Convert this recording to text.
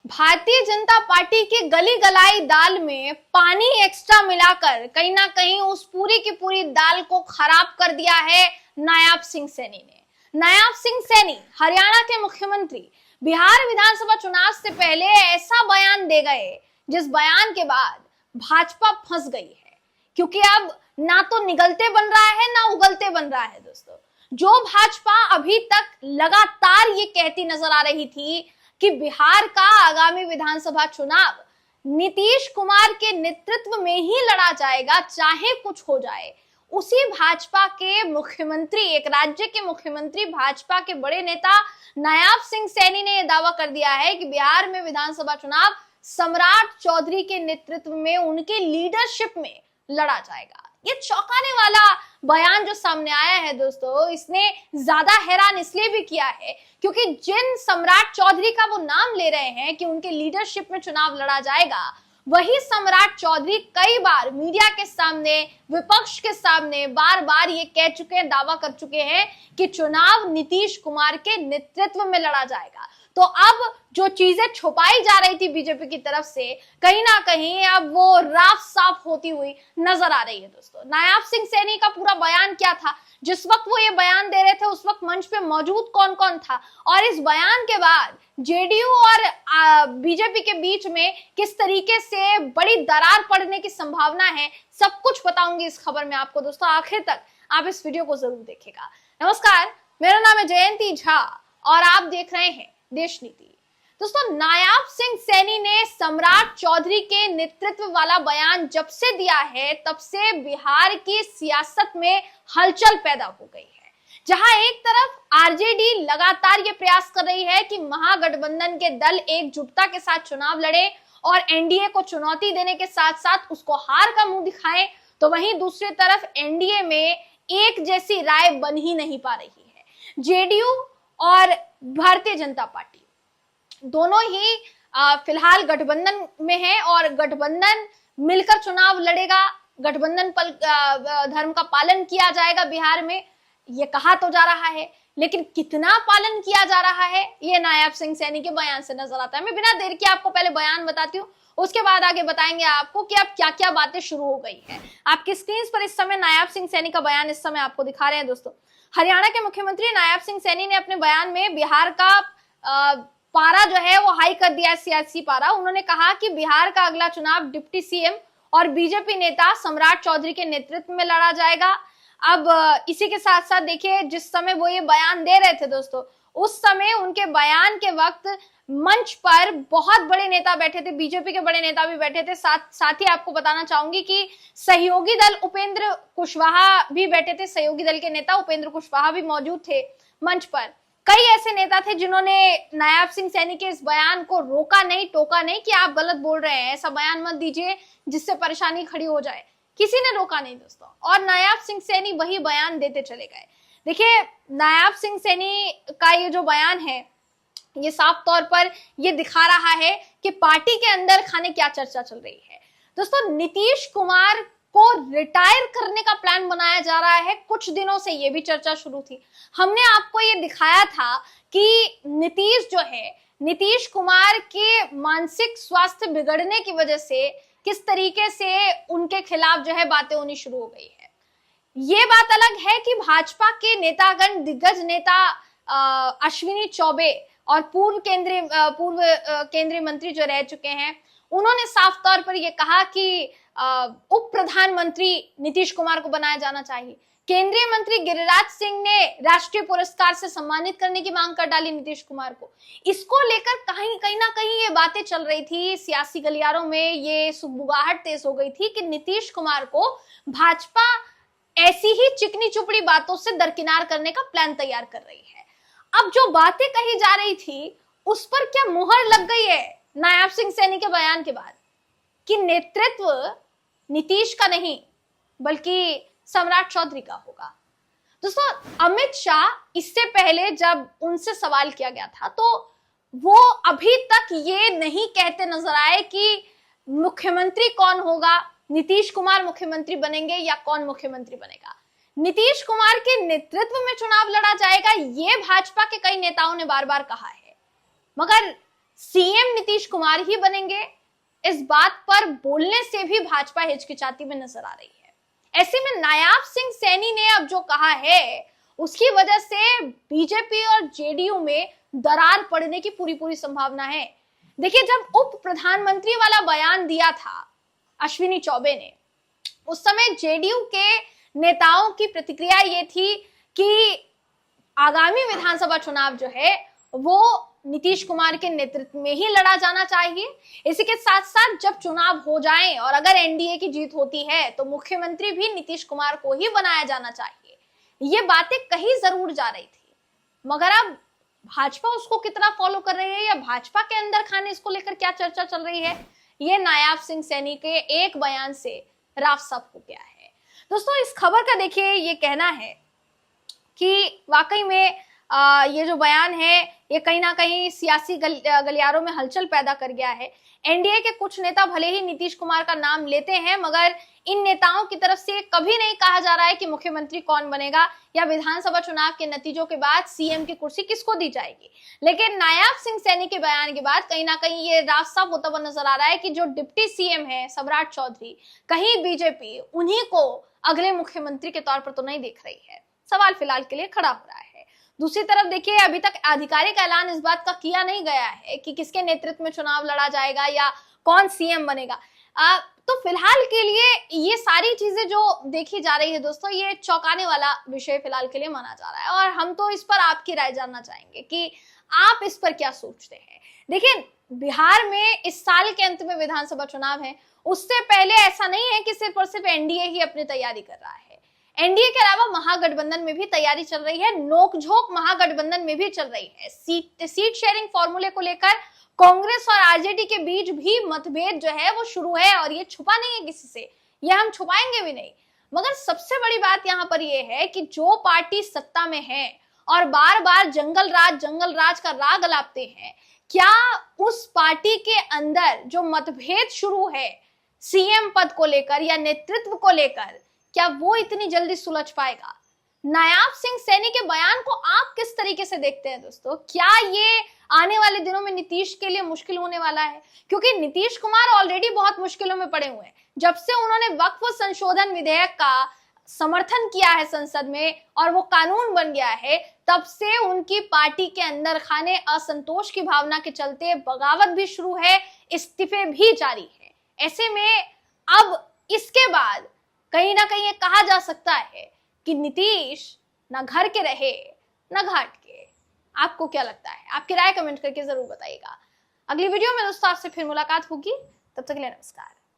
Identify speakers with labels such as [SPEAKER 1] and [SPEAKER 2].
[SPEAKER 1] Bharatiya Janata party के गली गलाई दाल में पानी एक्स्ट्रा मिलाकर कहीं ना कहीं उस पूरी की पूरी दाल को खराब कर दिया है नायाब सिंह सैनी ने। नायाब सिंह सैनी हरियाणा के मुख्यमंत्री बिहार विधानसभा चुनाव से पहले ऐसा बयान दे गए जिस बयान के बाद भाजपा फंस गई है, क्योंकि अब ना तो निगलते बन रहा है ना उगलते बन रहा है। दोस्तों, जो भाजपा अभी तक लगातार ये कहती नजर आ रही थी कि बिहार का आगामी विधानसभा चुनाव नीतीश कुमार के नेतृत्व में ही लड़ा जाएगा, चाहे कुछ हो जाए, उसी भाजपा के मुख्यमंत्री, एक राज्य के मुख्यमंत्री, भाजपा के बड़े नेता नायाब सिंह सैनी ने यह दावा कर दिया है कि बिहार में विधानसभा चुनाव सम्राट चौधरी के नेतृत्व में, उनके लीडरशिप में लड़ा जाएगा। ये चौंकाने वाला बयान जो सामने आया है दोस्तों, इसने ज्यादा हैरान इसलिए भी किया है क्योंकि जिन सम्राट चौधरी का वो नाम ले रहे हैं कि उनके लीडरशिप में चुनाव लड़ा जाएगा, वही सम्राट चौधरी कई बार मीडिया के सामने, विपक्ष के सामने बार बार ये कह चुके हैं, दावा कर चुके हैं कि चुनाव नीतीश कुमार के नेतृत्व में लड़ा जाएगा। तो अब जो चीजें छुपाई जा रही थी बीजेपी की तरफ से, कहीं ना कहीं अब वो राफ साफ होती हुई नजर आ रही है। दोस्तों, नायाब सिंह सैनी का पूरा बयान क्या था, जिस वक्त वो ये बयान दे रहे थे उस वक्त मंच पे मौजूद कौन कौन था, और इस बयान के बाद जेडीयू और बीजेपी के बीच में किस तरीके से बड़ी दरार पड़ने की संभावना है, सब कुछ बताऊंगी इस खबर में आपको। दोस्तों, आखिर तक आप इस वीडियो को जरूर देखिएगा। नमस्कार, मेरा नाम है जयंती झा और आप देख रहे हैं देश नीति। दोस्तों, नायाब सिंह सैनी ने सम्राट चौधरी के नेतृत्व वाला बयान जब से दिया है, तब से बिहार की सियासत में हलचल पैदा हो गई है। जहां एक तरफ आरजेडी लगातार ये प्रयास कर रही है कि महागठबंधन के दल एकजुटता के साथ चुनाव लड़े और एनडीए को चुनौती देने के साथ साथ उसको हार का मुंह दिखाएं, तो वहीं दूसरी तरफ एनडीए में एक जैसी राय बन ही नहीं पा रही है। जेडीयू और भारतीय जनता पार्टी दोनों ही फिलहाल गठबंधन में है और गठबंधन मिलकर चुनाव लड़ेगा, गठबंधन धर्म का पालन किया जाएगा बिहार में, ये कहा तो जा रहा है, लेकिन कितना पालन किया जा रहा है ये नायाब सिंह सैनी के बयान से नजर आता है। मैं बिना देर के आपको पहले बयान बताती हूँ, उसके बाद आगे बताएंगे आपको कि अब क्या क्या बातें शुरू हो गई है। आपकी स्क्रीन पर इस समय नायाब सिंह सैनी का बयान इस समय आपको दिखा रहे हैं। दोस्तों, हरियाणा के मुख्यमंत्री नायाब सिंह सैनी ने अपने बयान में बिहार का पारा जो है वो हाई कर दिया है, सियासी पारा। उन्होंने कहा कि बिहार का अगला चुनाव डिप्टी सीएम और बीजेपी नेता सम्राट चौधरी के नेतृत्व में लड़ा जाएगा। अब इसी के साथ साथ देखिए, जिस समय वो ये बयान दे रहे थे दोस्तों, उस समय उनके बयान के वक्त मंच पर बहुत बड़े नेता बैठे थे, बीजेपी के बड़े नेता भी बैठे थे। साथ ही आपको बताना चाहूंगी कि सहयोगी दल उपेंद्र कुशवाहा भी बैठे थे, सहयोगी दल के नेता उपेंद्र कुशवाहा भी मौजूद थे मंच पर। कई ऐसे नेता थे जिन्होंने नायाब सिंह सैनी के इस बयान को रोका नहीं, टोका नहीं कि आप गलत बोल रहे हैं, ऐसा बयान मत दीजिए जिससे परेशानी खड़ी हो जाए। किसी ने रोका नहीं दोस्तों, और नायाब सिंह सैनी वही बयान देते चले गए। देखिए, नायाब सिंह सैनी का ये जो बयान है, ये साफ तौर पर ये दिखा रहा है कि पार्टी के अंदर खाने क्या चर्चा चल रही है। दोस्तों, नीतीश कुमार को रिटायर करने का प्लान बनाया जा रहा है। कुछ दिनों से ये भी चर्चा शुरू थी। हमने आपको ये दिखाया था कि नीतीश कुमार के मानसिक स्वास्थ्य बिगड़ने की वजह से किस तरीके से उनके खिलाफ जो है बातें होनी शुरू हो गई है। ये बात अलग है कि भाजपा के नेतागण, दिग्गज नेता अश्विनी चौबे और पूर्व केंद्रीय मंत्री जो रह चुके हैं, उन्होंने साफ तौर पर यह कहा कि उप प्रधानमंत्री नीतीश कुमार को बनाया जाना चाहिए। केंद्रीय मंत्री गिरिराज सिंह ने राष्ट्रीय पुरस्कार से सम्मानित करने की मांग कर डाली नीतीश कुमार को। इसको लेकर कहीं ना कहीं ये बातें चल रही थी सियासी गलियारों में, ये सुगबुगाहट तेज हो गई थी कि नीतीश कुमार को भाजपा ऐसी ही चिकनी चुपड़ी बातों से दरकिनार करने का प्लान तैयार कर रही है। अब जो बातें कही जा रही थी उस पर क्या मुहर लग गई है नायाब सिंह सैनी के बयान के बाद कि नेतृत्व नीतीश का नहीं बल्कि सम्राट चौधरी का होगा। दोस्तों, अमित शाह इससे पहले जब उनसे सवाल किया गया था तो वो अभी तक ये नहीं कहते नजर आए कि मुख्यमंत्री कौन होगा, नीतीश कुमार मुख्यमंत्री बनेंगे या कौन मुख्यमंत्री बनेगा। नीतीश कुमार के नेतृत्व में चुनाव लड़ा जाएगा, ये भाजपा के कई नेताओं ने बार बार कहा है, मगर सीएम नीतीश कुमार ही बनेंगे, इस बात पर बोलने से भी भाजपा हिचकिचाती में नजर आ रही है। ऐसे में नायाब सिंह सैनी ने अब जो कहा है, उसकी वजह से बीजेपी और जेडीयू में दरार पड़ने की पूरी संभावना है। देखिए, जब उप प्रधानमंत्री वाला बयान दिया था अश्विनी चौबे ने, उस समय जेडीयू के नेताओं की प्रतिक्रिया ये थी कि आगामी विधानसभा चुनाव जो है वो नीतीश कुमार के नेतृत्व में ही लड़ा जाना चाहिए। इसी के साथ साथ जब चुनाव हो जाएं और अगर एनडीए की जीत होती है तो मुख्यमंत्री भी नीतीश कुमार को ही बनाया जाना चाहिए। ये बातें कही जरूर जा रही थी, मगर अब भाजपा उसको कितना फॉलो कर रही है या भाजपा के अंदर खाने इसको लेकर क्या चर्चा चल रही है, ये नायाब सिंह सैनी के एक बयान से राफ साफ हो गया है। दोस्तों, इस खबर का देखिए ये कहना है कि वाकई में ये जो बयान है ये कहीं ना कहीं सियासी गलियारों में हलचल पैदा कर गया है। एनडीए के कुछ नेता भले ही नीतीश कुमार का नाम लेते हैं, मगर इन नेताओं की तरफ से कभी नहीं कहा जा रहा है कि मुख्यमंत्री कौन बनेगा या विधानसभा चुनाव के नतीजों के बाद सीएम की कुर्सी किसको दी जाएगी। लेकिन नायाब सिंह सैनी के बयान के बाद कहीं ना कहीं ये राफ साफ होता हुआ नजर आ रहा है कि जो डिप्टी सीएम है सम्राट चौधरी, कहीं बीजेपी उन्हीं को अगले मुख्यमंत्री के तौर पर तो नहीं देख रही है। सवाल फिलहाल के लिए खड़ा हो रहा है। दूसरी तरफ देखिए, अभी तक आधिकारिक ऐलान इस बात का किया नहीं गया है कि किसके नेतृत्व में चुनाव लड़ा जाएगा या कौन सीएम बनेगा। तो फिलहाल के लिए ये सारी चीजें जो देखी जा रही है दोस्तों, ये चौंकाने वाला विषय फिलहाल के लिए माना जा रहा है और हम तो इस पर आपकी राय जानना चाहेंगे कि आप इस पर क्या सोचते हैं। देखिए, बिहार में इस साल के अंत में विधानसभा चुनाव है, उससे पहले ऐसा नहीं है कि सिर्फ और सिर्फ एनडीए ही अपनी तैयारी कर रहा है। एनडीए के अलावा महागठबंधन में भी तैयारी चल रही है, नोकझोंक महागठबंधन में भी चल रही है। सीट शेयरिंग फॉर्मूले को लेकर कांग्रेस और आरजेडी के बीच भी मतभेद जो है वो शुरू है और ये छुपा नहीं है किसी से, ये हम छुपाएंगे भी नहीं। मगर सबसे बड़ी बात यहाँ पर ये है कि जो पार्टी सत्ता में है और बार बार जंगल राज का राग अलापते हैं, क्या उस पार्टी के अंदर जो मतभेद शुरू है सीएम पद को लेकर या नेतृत्व को लेकर, क्या वो इतनी जल्दी सुलझ पाएगा? नायाब सिंह सैनी के बयान को आप किस तरीके से देखते हैं दोस्तों? क्या ये आने वाले दिनों में नीतीश के लिए मुश्किल होने वाला है? क्योंकि नीतीश कुमार ऑलरेडी बहुत मुश्किलों में पड़े हुए हैं। जब से उन्होंने वक्फ संशोधन विधेयक का समर्थन किया है संसद में और वो कानून बन गया है, तब से उनकी पार्टी के अंदर खाने असंतोष की भावना के चलते बगावत भी शुरू है, इस्तीफे भी जारी है। ऐसे में अब इसके बाद कहीं ना कहीं ये कहा जा सकता है कि नीतीश ना घर के रहे ना घाट के। आपको क्या लगता है? आपकी राय कमेंट करके जरूर बताइएगा। अगली वीडियो में दोस्तों आपसे फिर मुलाकात होगी, तब तक के लिए नमस्कार।